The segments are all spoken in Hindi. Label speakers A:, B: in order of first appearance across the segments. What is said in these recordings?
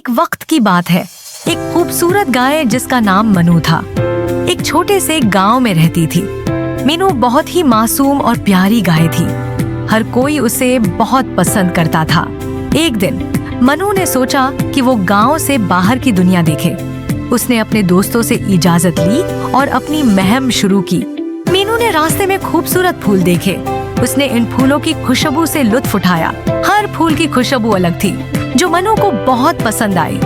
A: एक वक्त की बात है। एक खूबसूरत गाय जिसका नाम मनु था, एक छोटे से गांव में रहती थी। मीनू बहुत ही मासूम और प्यारी गाय थी। हर कोई उसे बहुत पसंद करता था। एक दिन मनु ने सोचा कि वो गांव से बाहर की दुनिया देखे। उसने अपने दोस्तों से इजाजत ली और अपनी मुहिम शुरू की। मीनू ने रास्ते में खूबसूरत फूल देखे। उसने इन फूलों की खुशबू से लुत्फ उठाया। हर फूल की खुशबू अलग थी, जो मनु को बहुत पसंद आई।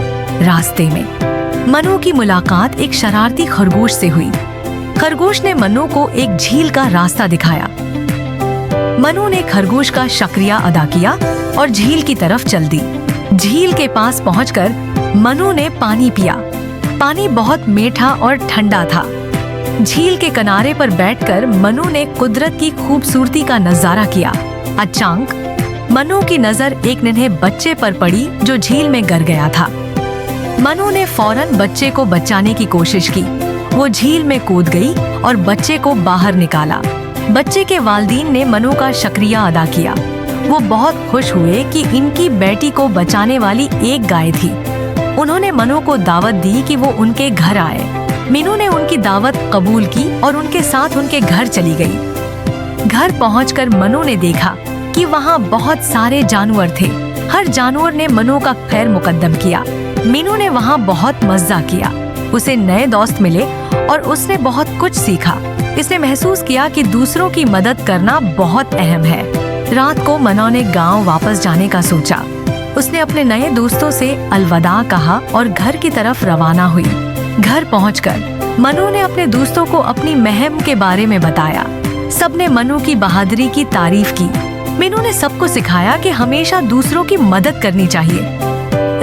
A: रास्ते में मनु की मुलाकात एक शरारती खरगोश से हुई। खरगोश ने मनु को एक झील का रास्ता दिखाया। मनु ने खरगोश का शुक्रिया अदा किया और झील की तरफ चल दी। झील के पास पहुंचकर मनु ने पानी पिया। पानी बहुत मीठा और ठंडा था। झील के किनारे पर बैठकर मनु ने कुदरत की खूबसूरती का नजारा किया। अचानक मनु की नजर एक नन्हे बच्चे पर पड़ी जो झील में गिर गया था। मनु ने फौरन बच्चे को बचाने की कोशिश की। वो झील में कूद गई और बच्चे को बाहर निकाला। बच्चे के वालिदैन ने मनु का शुक्रिया अदा किया। वो बहुत खुश हुए कि इनकी बेटी को बचाने वाली एक गाय थी। उन्होंने मनु को दावत दी कि वो उनके घर आए। मीनू ने उनकी दावत कबूल की और उनके साथ उनके घर चली गई। घर पहुंचकर मनु ने देखा कि वहाँ बहुत सारे जानवर थे। हर जानवर ने मनु का खैर मुकद्दम किया। मीनू ने वहाँ बहुत मजा किया। उसे नए दोस्त मिले और उसने बहुत कुछ सीखा। इसने महसूस किया कि दूसरों की मदद करना बहुत अहम है। रात को मनु ने गांव वापस जाने का सोचा। उसने अपने नए दोस्तों से अलविदा कहा और घर की तरफ रवाना हुई। घर पहुंचकर मनु ने अपने दोस्तों को अपनी मुहिम के बारे में बताया। सबने मनु की बहादुरी की तारीफ की। मीनू ने सबको सिखाया कि हमेशा दूसरों की मदद करनी चाहिए।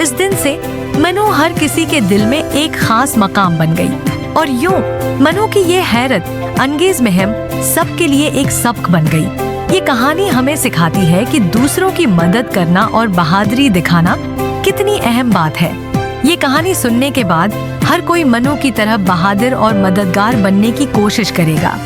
A: इस दिन से मनु हर किसी के दिल में एक खास मकाम बन गई और यूं मनु की ये हैरत अंगेज मुहिम सबके लिए एक सबक बन गई। ये कहानी हमें सिखाती है कि दूसरों की मदद करना और बहादुरी दिखाना कितनी अहम बात है। ये कहानी सुनने के बाद हर कोई मनु की तरह बहादुर और मददगार बनने की कोशिश करेगा।